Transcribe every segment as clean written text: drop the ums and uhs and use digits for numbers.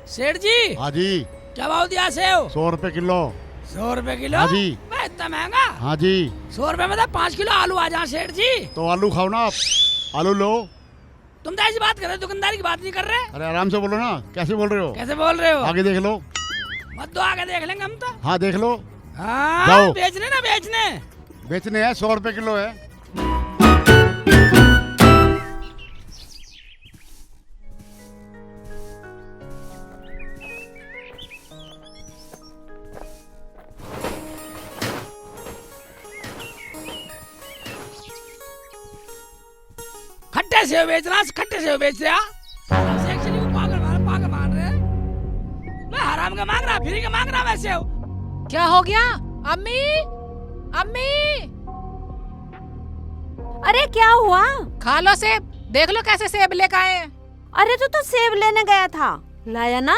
सेठ जी। हाँ जी। क्या भाव दिया सेव? 100 रुपए किलो। 100 रुपए किलो? हाँ जी। मैं इतना महंगा? हाँ जी। 100 रुपए में तो 5 किलो आलू आ जाए सेठ जी। तो आलू खाओ ना आप, आलू लो। तुम तो ऐसी बात कर रहे हो, दुकानदारी की बात नहीं कर रहे। अरे आराम से बोलो ना, कैसे बोल रहे हो? कैसे बोल रहे हो? आगे देख लो। मत दो, आगे देख लेंगे हम तो। हाँ देख लो। हाँ जाओ। बेचने ना बेचने। बेचने हैं, 100 रुपए किलो है। खट्टे सेव बेच रहा, खट्टे सेव बेच रहा। सेक्शन को पागल मान रहे। मैं हराम का मांग रहा, फ्री का मांग रहा मैं सेव। क्या हो गया? अम्मी, अम्मी, अरे क्या हुआ? खा लो सेब, देख लो कैसे सेब लेकर आए हैं। अरे तो सेब लेने गया था, लाया ना?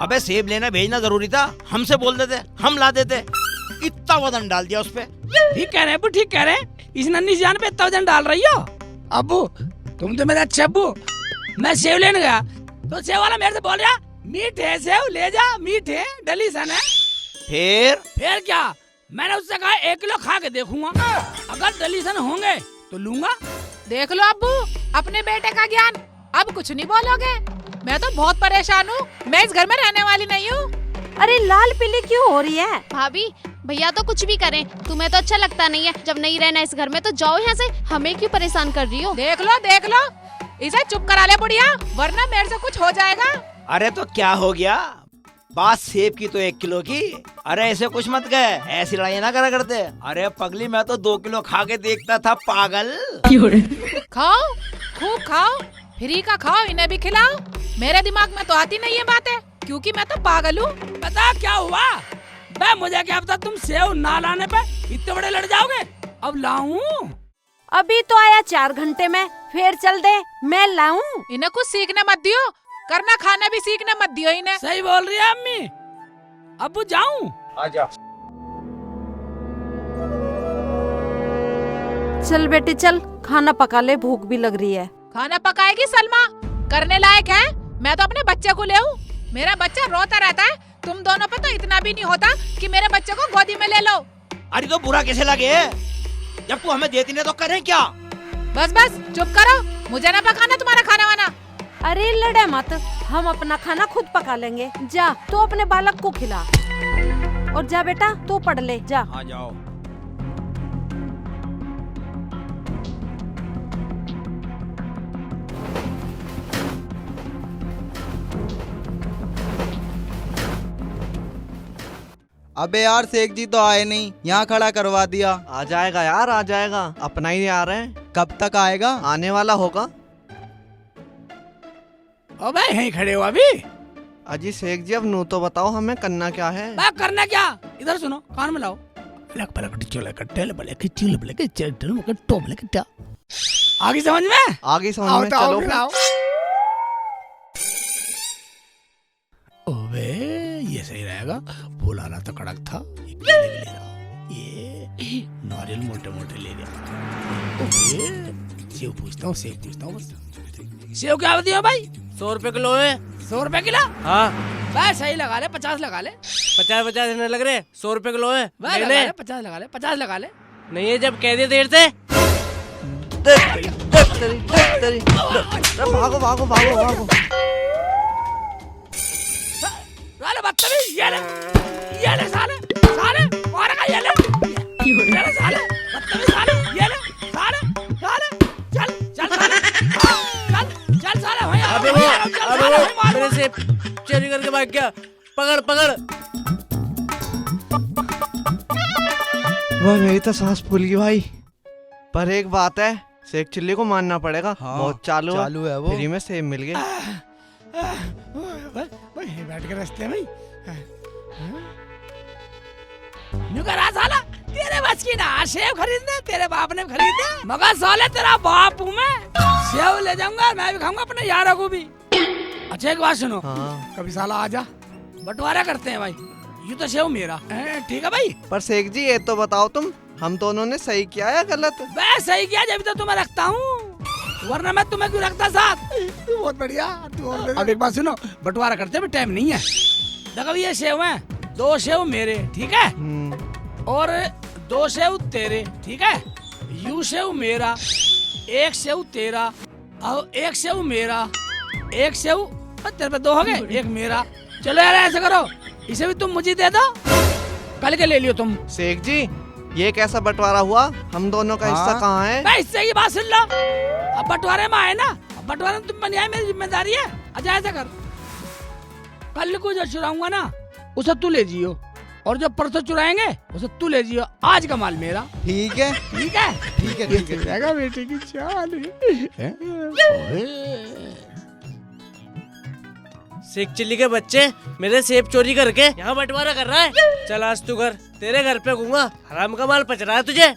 अबे सेब लेना भेजना जरूरी था, हमसे बोल देते, हम ला देते। इतना वजन डाल दिया उस पे। ठीक कह रहे अब्बू, ठीक कह रहे। इस नन्ही जान पे इतना वजन डाल रही हो। अब्बू तुम तो मेरे अच्छे अब्बू। मैं सेव लेने गया तो सेव वाला मेरे से बोल रहा मीठे सेव ले जा, मीठे डलीसन है। फिर क्या, मैंने उससे कहा 1 किलो खा के देखूंगा, अगर डलीसन होंगे तो लूंगा। देख लो अब्बू, अपने बेटे का ज्ञान। अब कुछ नहीं बोलोगे? मैं तो बहुत परेशान हूँ, मैं इस घर में रहने वाली नहीं हूँ। अरे लाल पीली क्यों हो रही है? भाभी भैया तो कुछ भी करें, तुम्हें तो अच्छा लगता नहीं है। जब नहीं रहना इस घर में तो जाओ यहाँ से, हमें क्यों परेशान कर रही हो? देख लो, इसे चुप करा ले बुढ़िया, वरना मेरे से कुछ हो जाएगा। अरे तो क्या हो गया, बात सेब की तो 1 किलो की। अरे ऐसे कुछ मत गए, ऐसी लड़ाई ना करा करते। अरे पगली, मैं तो 2 किलो खा के देखता था, पागल। खाओ, खूब खाओ, फ्री का खाओ, इन्हें भी खिलाओ। मेरे दिमाग में तो आती नहीं है बातें, क्योंकि मैं तो पागल हूँ। पता क्या हुआ? बे मुझे क्या पता, तुम सेव ना लाने पे इतने बड़े लड़ जाओगे। अब लाऊं? अभी तो आया 4 घंटे में, फिर चल दे, मैं लाऊं। इन्हें कुछ सीखने मत दियो, करना खाना भी सीखने मत दियो इन्हें। सही बोल रही है अम्मी। अब्बू जाऊं? आजा। चल बेटी चल, खाना पका ले, भूख भी लग रही है। खाना पकाएगी सलमा? करने लायक है? मैं तो अपने बच्चे को ले आऊं। मेरा बच्चा रोता रहता है, तुम दोनों पे तो इतना भी नहीं होता कि मेरे बच्चे को गोदी में ले लो। अरे तो बुरा कैसे लगे, जब तू हमें देती नहीं तो करें क्या? बस चुप करो, मुझे ना पकाना तुम्हारा खाना वाना। अरे लड़े मत, हम अपना खाना खुद पका लेंगे। जा तो अपने बालक को खिला, और जा बेटा तू पढ़ ले, जा। आ जाओ। अबे यार शेख जी तो आए नहीं, यहाँ खड़ा करवा दिया। आ जाएगा यार, आ जाएगा, अपना ही आ रहे हैं। कब तक आएगा? आने वाला होगा। अबे यहीं खड़े हो अभी? अजी शेख जी, अब नू तो बताओ, हमें करना क्या है? बात करना क्या, इधर सुनो, कान में लाओ। आगे समझ में? आगे समझ में, चलो फिर। ओबे ये सही रहेगा, फुलाना तो कड़क था, ये केले भी ले रहा, ये नारियल मोटे मोटे ले रहा। ओबे सेव पूछता हूँ बस। सेव क्या होती है भाई? 100 रुपए किलो है। 100 रुपए किलो? हाँ भाई सही लगा ले, 50 लगा ले। 50 देने लग रहे, 100 रुपए किलो है। भाई लगा ले, 50 लगा ले, 50 लगा ले। नहीं है, जब कह दिए देर से। भागो भागो भागो भागो। साले बदतमीज, ये ले साले मारा का, ये ले साले बदतमीज, साले ये ले साले चल साले वहीं आ। अबे वो मेरे से चोरी करके भाग गया, पकड़। वह मेरी तो सांस फूल गई भाई। पर एक बात है, शेख चिल्ली को मानना पड़ेगा। हाँ, बहुत चालू है वो। फ्री में सेब मिल गए। बैठ के रस्ते में करा साला, तेरे बस की ना सेब खरीदने, तेरे बाप ने खरीदे, मगर साले तेरा बाप हूँ मैं, सेब ले जाऊंगा, मैं भी खाऊंगा अपने यारों को भी। अच्छा एक बात सुनो, हाँ। कभी साला आजा, बंटवारा करते हैं भाई, ये तो सेब मेरा, ठीक है भाई। पर शेख जी ये तो बताओ तुम, हम दोनों ने सही किया या गलत? मैं सही किया, जब तो तुम्हें रखता हूँ। वरना मैं तुम्हें क्यों रखता साथ। बहुत बढ़िया। अब एक बात सुनो, बंटवारा करते हुए टाइम नहीं है। देखो ये सेव है, 2 सेव मेरे, ठीक है, और 2 सेव तेरे, ठीक है, यू सेव मेरा, 1 सेव तेरा, और 1 सेव मेरा, 1 सेव तेरे पे 2 हो गए, 1 मेरा। चलो यार ऐसा करो, इसे भी तुम मुझे दे दो, कल के ले लियो तुम। शेख जी ये कैसा बंटवारा हुआ? हम दोनों का हिस्सा कहाँ है? मैं इससे की बात सुन लो। अब बंटवारे में आए ना, अब बंटवारे में तुम बन आए, मेरी जिम्मेदारी है। अच्छा ऐसा कर, कल को जो चुराऊंगा ना उसे तू ले जियो, और जो परसों चुराएंगे उसे तू ले जियो। आज का माल मेरा। ठीक है ठीक है, ठीक है ठीक है। जाएगा बेटे की चाल। शेख चिल्ली के बच्चे मेरे सेब चोरी करके यहाँ बंटवारा कर रहा है। चल आज तू घर, तेरे घर पे घूंगा, हराम का माल पच रहा है तुझे।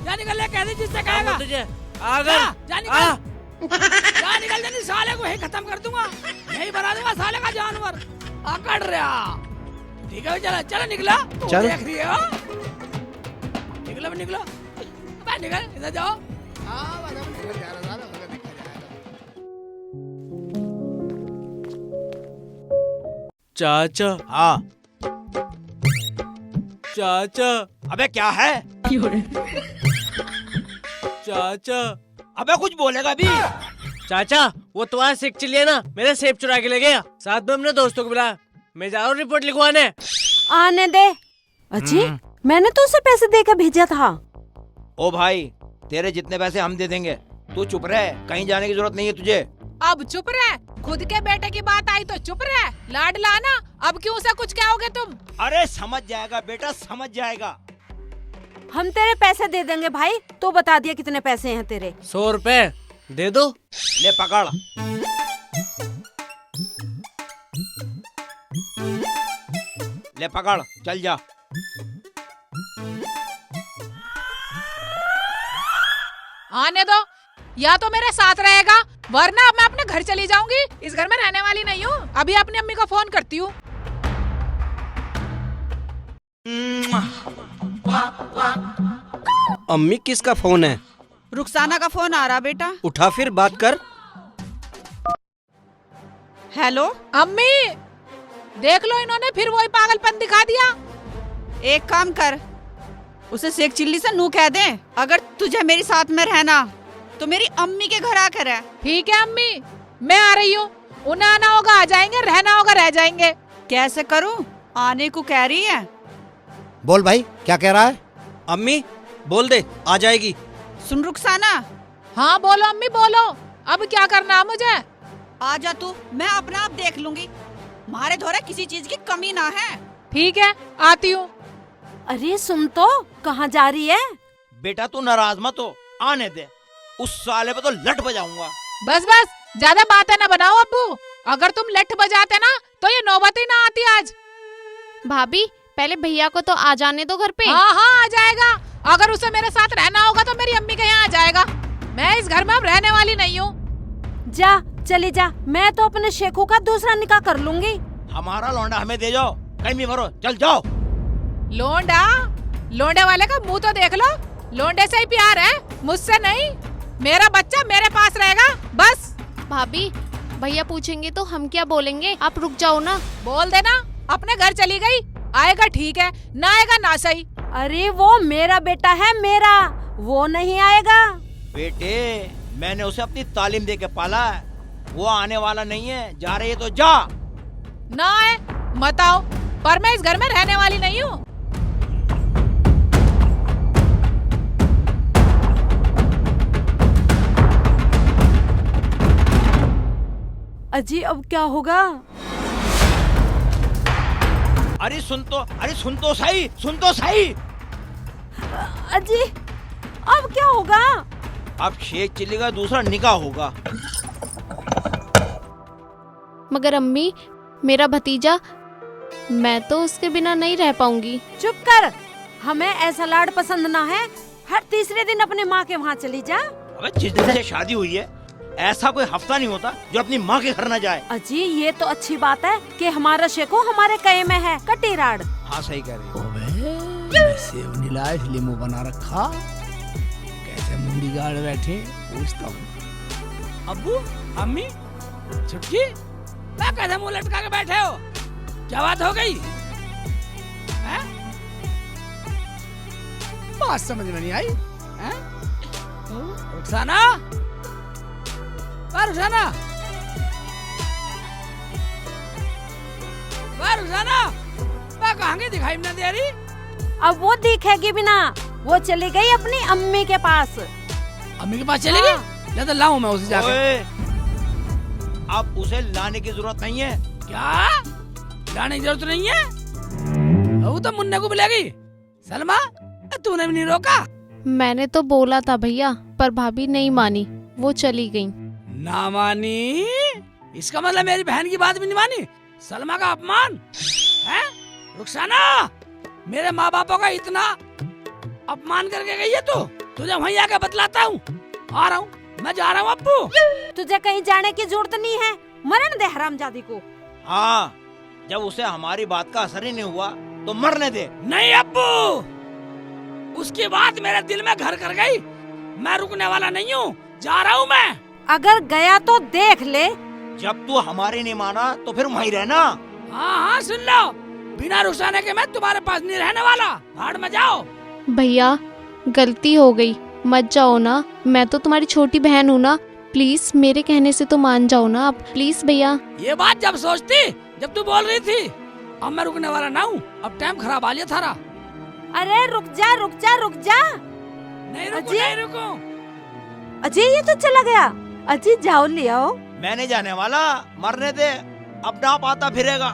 जा निकल ले, कह दे जिससे कहेगा तुझे आगर जा निकल जा, नहीं साले को ही खत्म कर दूंगा, यही बना दूंगा साले का जानवर। अकड़ रहा। ठीक है चलो चलो निकला। चल। देख रही हो, निकलो निकलो, निकल इधर जाओ। चाचा हाँ चाचा अबे क्या है? चाचा अबे कुछ बोलेगा अभी? चाचा वो तुम्हारा शेख चिल्ली है ना, मेरे सेब चुरा के ले गया। साथ में हमने दोस्तों को बुलाया, मैं जा रहा हूँ रिपोर्ट लिखवाने। आने दे। अजी मैंने तो उसे पैसे देकर भेजा था। ओ भाई तेरे जितने पैसे हम दे देंगे, तू चुप रहे, कहीं जाने की जरूरत नहीं है तुझे। अब चुप रहे, खुद के बेटे की बात आई तो चुप रहे, लाड लाना। अब क्यों से कुछ कहोगे तुम? अरे समझ जाएगा बेटा, समझ जाएगा। हम तेरे पैसे दे देंगे भाई, तो बता दिया कितने पैसे हैं तेरे। 100 रुपए दे दो। ले पकड़। ले पकड़, चल जा। आने दो, या तो मेरे साथ रहेगा, वरना अब मैं अपने घर चली जाऊंगी। इस घर में रहने वाली नहीं हूँ। अभी अपनी अम्मी को फोन करती हूँ। अम्मी किसका फोन है? रुखसाना का फोन आ रहा बेटा। उठा फिर बात कर। हेलो अम्मी देख लो, इन्होंने फिर वही पागलपन दिखा दिया। एक काम कर, उसे शेख चिल्ली से नू कह दे, अगर तुझे मेरी साथ में रहना तो मेरी अम्मी के घर आकर रह। ठीक है अम्मी, मैं आ रही हूँ। उन्हें आना होगा आ जाएंगे, रहना होगा रह जाएंगे। कैसे करूँ? आने को कह रही है। बोल भाई क्या कह रहा है? अम्मी बोल दे, आ जाएगी। सुन रुखसाना। हाँ बोलो अम्मी बोलो, अब क्या करना है मुझे? आ जा तू, मैं अपना आप देख लूंगी। मारे धोरे किसी चीज की कमी ना है। ठीक है आती हूँ। अरे सुन तो, कहाँ जा रही है? बेटा तू नाराज मत हो, आने दे। उस साले पे तो लट बजाऊंगा। बस बस, ज्यादा बातें ना बनाओ अब्बू। अगर तुम लठ बजाते ना तो ये नौबत ही ना आती आज। भाभी पहले भैया को तो आ जाने दो घर पे। हाँ हाँ आ जाएगा। अगर उसे मेरे साथ रहना होगा तो मेरी अम्मी के यहाँ आ जाएगा। मैं इस घर में अब रहने वाली नहीं हूँ। जा चली जा, मैं तो अपने शेखू का दूसरा निकाह कर लूंगी। हमारा लौंडा हमें दे जाओ, कहीं भी मरो, चल जाओ। लोंडा? लोंडे वाले का मुंह तो देख लो। लोंडे से ही प्यार है, मुझसे नहीं। मेरा बच्चा मेरे पास रहेगा बस। भाभी भैया पूछेंगे तो हम क्या बोलेंगे? आप रुक जाओ ना। बोल देना अपने घर चली गई। आएगा ठीक है, ना आएगा ना सही। अरे वो मेरा बेटा है, मेरा, वो नहीं आएगा। बेटे मैंने उसे अपनी तालीम दे के पाला है, वो आने वाला नहीं है। जा रही है तो जा। ना आए मत आओ, पर मैं इस घर में रहने वाली नहीं हूँ। अजी अब क्या होगा? अरे सुन तो सही, सुन तो सही। अजी अब क्या होगा? अब शेख चिल्ली का दूसरा निकाह होगा। मगर अम्मी मेरा भतीजा, मैं तो उसके बिना नहीं रह पाऊंगी। चुप कर, हमें ऐसा लाड पसंद ना है। हर तीसरे दिन अपनी माँ के वहाँ चली जा। अबे जिस दिन से शादी हुई है ऐसा कोई हफ्ता नहीं होता जो अपनी माँ के घर न जाए। अजी ये तो अच्छी बात है कि हमारा शेखू हमारे कहे में है, कटी राड। हाँ सही कह रही हो। सेव नीला इसलिए मुंह बना रखा, कैसे अरे मुंडी गाड़ बैठे पूछता हूँ। अब्बू अम्मी छुटकी क्या कैसे मुंह लटका के बैठे हो? क्या बात हो गई हैं? बात समझ में नहीं आई हैं? रुखसाना रुखसाना रुखसाना कहाँ की दिखाई नहीं दे रही? अब वो दिखेगी भी ना, वो चली गई अपनी अम्मी के पास। अम्मी के पास चली गई? ले तो लाऊं मैं उसे जाके। ओए, अब उसे लाने की जरूरत नहीं है। क्या लाने की जरूरत नहीं है? वो तो मुन्ने को बुलाएगी। सलमा तूने भी नहीं रोका? मैंने तो बोला था भैया, पर भाभी नहीं मानी, वो चली गई। ना मानी? इसका मतलब मेरी बहन की बात भी नहीं मानी? सलमा का अपमान है? रुखसाना मेरे माँ बापों का इतना अपमान करके गई है तू? तुझे वहीं आके बतलाता हूँ। आ रहा हूँ, मैं जा रहा हूँ अब्बू। तुझे कहीं जाने की जरूरत नहीं है, मरण दे हरामजादी को। हाँ, जब उसे हमारी बात का असर ही नहीं हुआ तो मरने दे। नहीं अब्बू, उसकी बात मेरे दिल में घर कर गई। मैं रुकने वाला नहीं हूँ, जा रहा हूँ मैं। अगर गया तो देख ले। जब तू हमारी नहीं माना तो फिर वहीं रहना। हाँ हाँ सुन लो, बिना रुखसाने के मैं तुम्हारे पास नहीं रहने वाला। भाड़ में जाओ। भैया गलती हो गई, मत जाओ ना, मैं तो तुम्हारी छोटी बहन हूँ ना, प्लीज मेरे कहने से तो मान जाओ ना आप, प्लीज भैया। ये बात जब सोचती, जब तू बोल रही थी, अब मैं रुकने वाला ना हूँ। अब टाइम खराब आ लिया थारा। अरे रुक जा रुक जा रुक जा। नहीं रुकू, अजय? नहीं रुकू। अजय ये तो चला गया। अजय जाओ ले आओ। मैं नहीं जाने वाला, मरने दे, अब ना पाता फिरेगा।